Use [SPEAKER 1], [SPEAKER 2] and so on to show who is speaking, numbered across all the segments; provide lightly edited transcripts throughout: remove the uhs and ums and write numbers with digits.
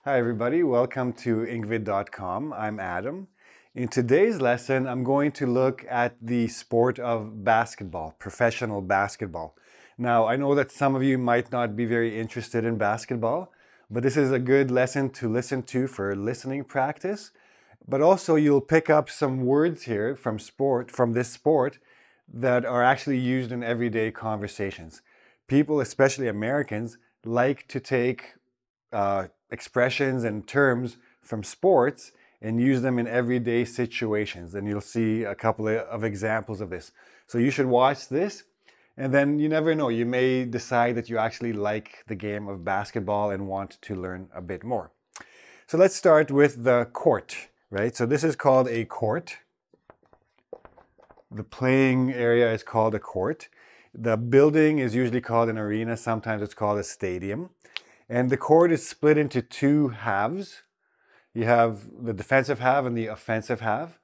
[SPEAKER 1] Hi everybody, welcome to engVid.com. I'm Adam. In today's lesson, I'm going to look at the sport of basketball, professional basketball. Now, I know that some of you might not be very interested in basketball, but this is a good lesson to listen to for listening practice. But also you'll pick up some words here from this sport that are actually used in everyday conversations. People, especially Americans, like to take expressions and terms from sports and use them in everyday situations. And you'll see a couple of examples of this. So you should watch this, and then you never know, you may decide that you actually like the game of basketball and want to learn a bit more. So let's start with the court, right? So this is called a court. The playing area is called a court. The building is usually called an arena. Sometimes it's called a stadium. And the court is split into two halves. You have the defensive half and the offensive half.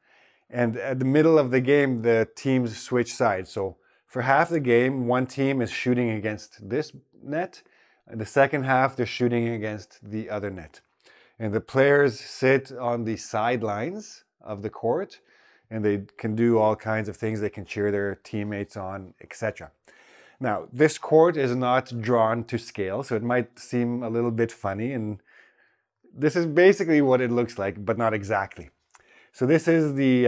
[SPEAKER 1] And at the middle of the game, the teams switch sides. So for half the game, one team is shooting against this net. And the second half, they're shooting against the other net. And the players sit on the sidelines of the court, and they can do all kinds of things. They can cheer their teammates on, etc. Now, this court is not drawn to scale, so it might seem a little bit funny, and this is basically what it looks like, but not exactly. So this is the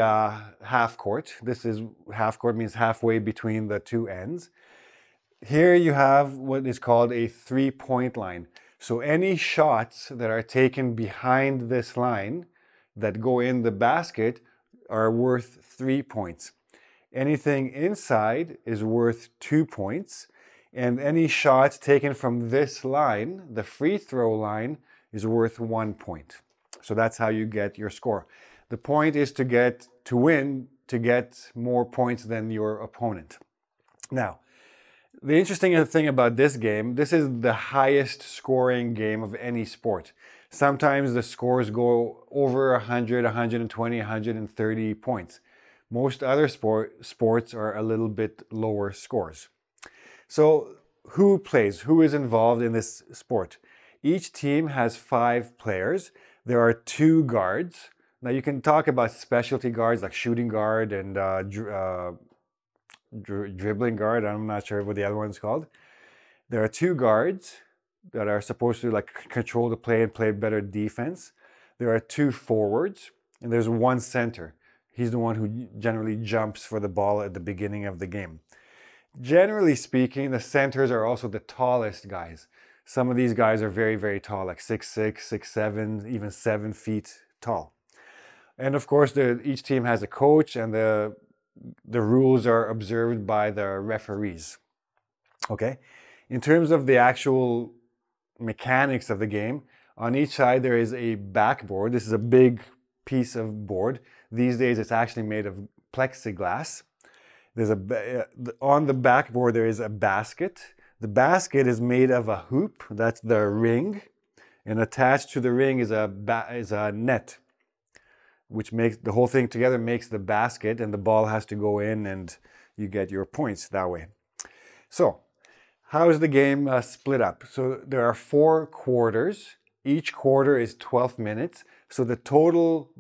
[SPEAKER 1] half court. This is half court, means halfway between the two ends. Here you have what is called a three-point line. So any shots that are taken behind this line that go in the basket are worth 3 points. Anything inside is worth 2 points, and any shot taken from this line, the free throw line, is worth 1 point. So that's how you get your score. The point is to get more points than your opponent. Now, the interesting thing about this game, this is the highest scoring game of any sport. Sometimes the scores go over 100, 120, 130 points. Most other sports are a little bit lower scores. So who plays? Who is involved in this sport? Each team has 5 players. There are 2 guards. Now you can talk about specialty guards like shooting guard and dribbling guard. I'm not sure what the other one's called. There are 2 guards that are supposed to control the play and play better defense. There are 2 forwards, and there's 1 center. He's the one who generally jumps for the ball at the beginning of the game. Generally speaking, the centers are also the tallest guys. Some of these guys are very, very tall, like 6'6", 6'7", even 7 feet tall. And of course, each team has a coach, and the rules are observed by the referees. Okay? In terms of the actual mechanics of the game, on each side there is a backboard. This is a big piece of board. These days it's actually made of plexiglass. On the backboard there is a basket. The basket is made of a hoop, that's the ring, and attached to the ring is a net, which makes the whole thing together makes the basket, and the ball has to go in and you get your points that way. So, how is the game split up? So there are 4 quarters. Each quarter is 12 minutes. So the total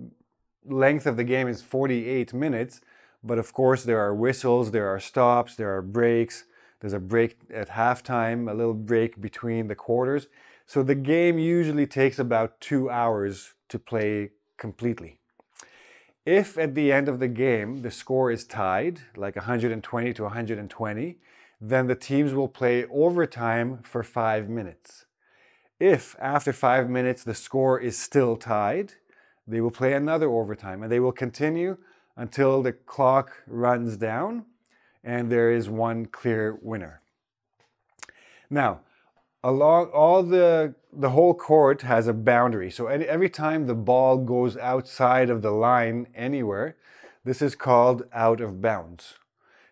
[SPEAKER 1] length of the game is 48 minutes. But of course there are whistles, there are stops, there are breaks. There's a break at halftime, a little break between the quarters. So the game usually takes about 2 hours to play completely. If at the end of the game the score is tied, like 120 to 120, then the teams will play overtime for 5 minutes. If after 5 minutes the score is still tied, they will play another overtime, and they will continue until the clock runs down and there is one clear winner. Now, along the whole court has a boundary. So every time the ball goes outside of the line anywhere, this is called out of bounds.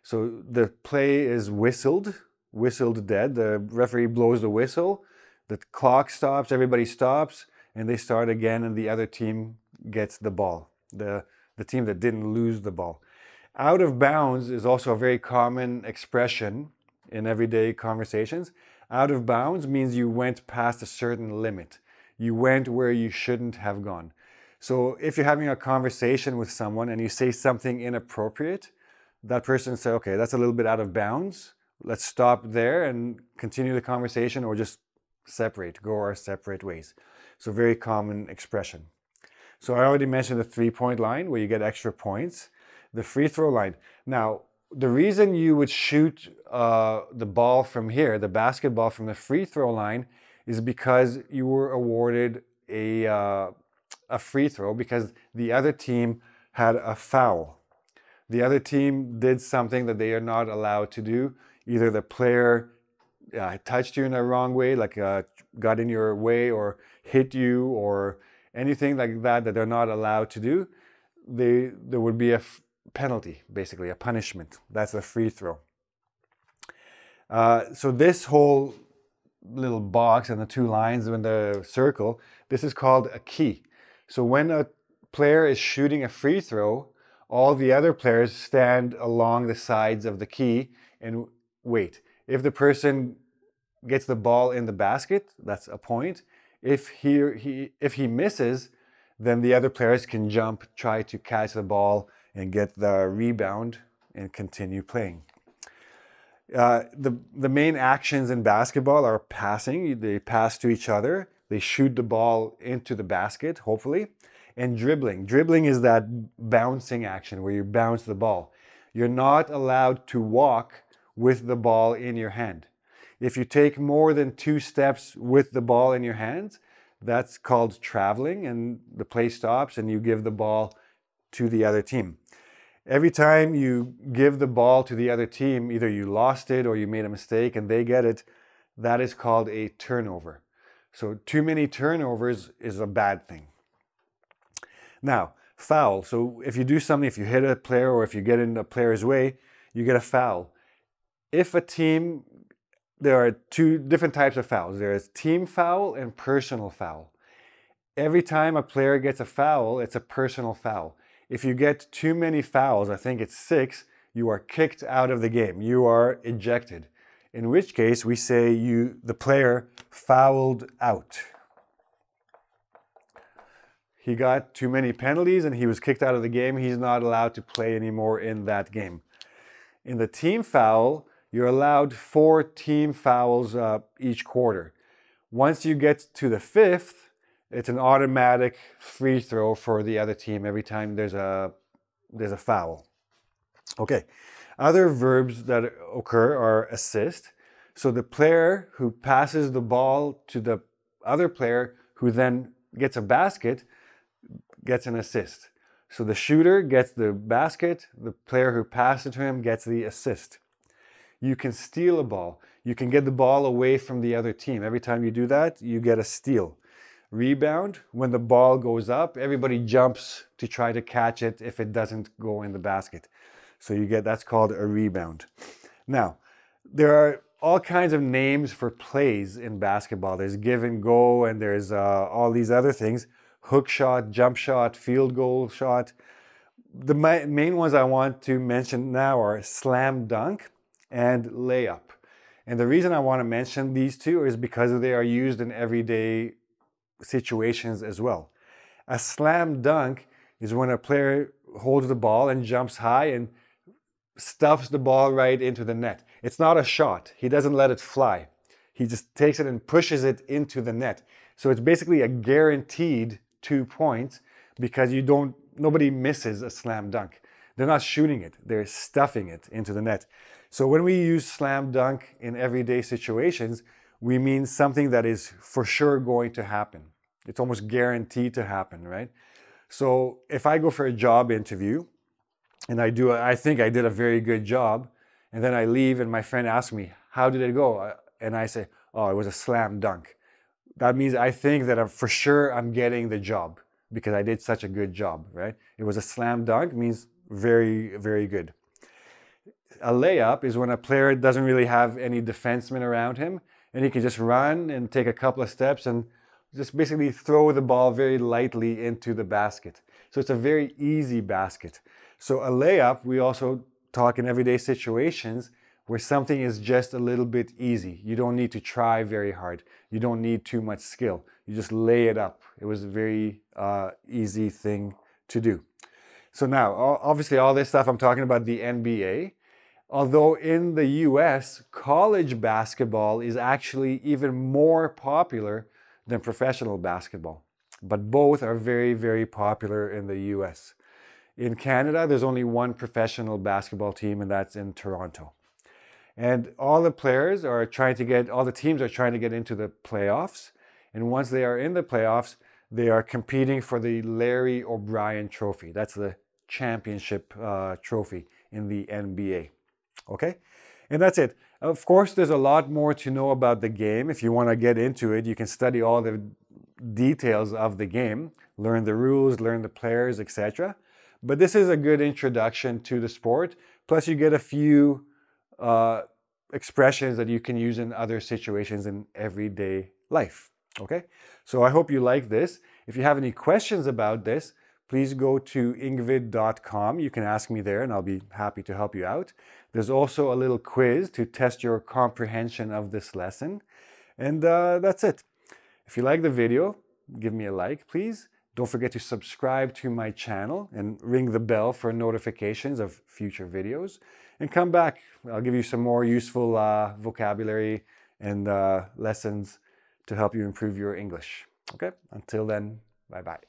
[SPEAKER 1] So the play is whistled dead. The referee blows the whistle, the clock stops, everybody stops, and they start again, and the other team gets the ball, the team that didn't lose the ball. Out of bounds is also a very common expression in everyday conversations. Out of bounds means you went past a certain limit. You went where you shouldn't have gone. So if you're having a conversation with someone and you say something inappropriate, that person say, okay, that's a little bit out of bounds. Let's stop there and continue the conversation, or just separate, go our separate ways. So very common expression. So I already mentioned the 3-point line where you get extra points. The free throw line. Now, the reason you would shoot the ball from here, the basketball from the free throw line, is because you were awarded a free throw because the other team had a foul. The other team did something that they are not allowed to do. Either the player touched you in the wrong way, like got in your way, or hit you, or anything like that they're not allowed to do. There would be a penalty, basically a punishment. That's a free throw. So this whole little box and the 2 lines in the circle, this is called a key. So when a player is shooting a free throw, all the other players stand along the sides of the key and wait. If the person gets the ball in the basket, that's a point. If he misses, then the other players can jump, try to catch the ball and get the rebound and continue playing. The main actions in basketball are passing. They pass to each other. They shoot the ball into the basket, hopefully. And dribbling. Dribbling is that bouncing action where you bounce the ball. You're not allowed to walk with the ball in your hand. If you take more than 2 steps with the ball in your hands, that's called traveling, and the play stops and you give the ball to the other team. Every time you give the ball to the other team, either you lost it or you made a mistake and they get it, that is called a turnover. So too many turnovers is a bad thing. Now, foul. So if you do something, if you hit a player or if you get in a player's way, you get a foul. If a team, there are 2 different types of fouls. There is team foul and personal foul. Every time a player gets a foul, it's a personal foul. If you get too many fouls, I think it's 6, you are kicked out of the game. You are ejected. In which case we say the player fouled out. He got too many penalties and he was kicked out of the game. He's not allowed to play anymore in that game. In the team foul, you're allowed 4 team fouls each quarter. Once you get to the 5th, it's an automatic free throw for the other team every time there's a foul. Okay, other verbs that occur are assist. So the player who passes the ball to the other player who then gets a basket gets an assist. So the shooter gets the basket, the player who passed it to him gets the assist. You can steal a ball. You can get the ball away from the other team. Every time you do that, you get a steal. Rebound, when the ball goes up, everybody jumps to try to catch it if it doesn't go in the basket. So that's called a rebound. Now, there are all kinds of names for plays in basketball. There's give and go, and there's all these other things. Hook shot, jump shot, field goal shot. The main ones I want to mention now are slam dunk and layup. And the reason I want to mention these 2 is because they are used in everyday situations as well. A slam dunk is when a player holds the ball and jumps high and stuffs the ball right into the net. It's not a shot. He doesn't let it fly. He just takes it and pushes it into the net. So it's basically a guaranteed 2 points because nobody misses a slam dunk. They're not shooting it. They're stuffing it into the net. So when we use slam dunk in everyday situations, we mean something that is for sure going to happen. It's almost guaranteed to happen, right? So if I go for a job interview and I think I did a very good job, and then I leave and my friend asks me, how did it go? And I say, oh, it was a slam dunk. That means I think that for sure I'm getting the job because I did such a good job, right? It was a slam dunk, means very, very good. A layup is when a player doesn't really have any defensemen around him and he can just run and take a couple of steps and just basically throw the ball very lightly into the basket. So it's a very easy basket. So a layup, we also talk in everyday situations where something is just a little bit easy. You don't need to try very hard. You don't need too much skill. You just lay it up. It was a very easy thing to do. So now, obviously all this stuff I'm talking about the NBA, although in the US, college basketball is actually even more popular than professional basketball. But both are very, very popular in the US. In Canada, there's only one professional basketball team, and that's in Toronto. And all the teams are trying to get into the playoffs. And once they are in the playoffs, they are competing for the Larry O'Brien trophy. That's the championship trophy in the NBA. Okay? And that's it. Of course, there's a lot more to know about the game. If you want to get into it, you can study all the details of the game, learn the rules, learn the players, etc. But this is a good introduction to the sport. Plus, you get a few expressions that you can use in other situations in everyday life. Okay, so I hope you like this. If you have any questions about this, please go to engvid.com. You can ask me there and I'll be happy to help you out. There's also a little quiz to test your comprehension of this lesson. And that's it. If you like the video, give me a like, please. Don't forget to subscribe to my channel and ring the bell for notifications of future videos. And come back. I'll give you some more useful vocabulary and lessons to help you improve your English. Okay? Until then, bye-bye.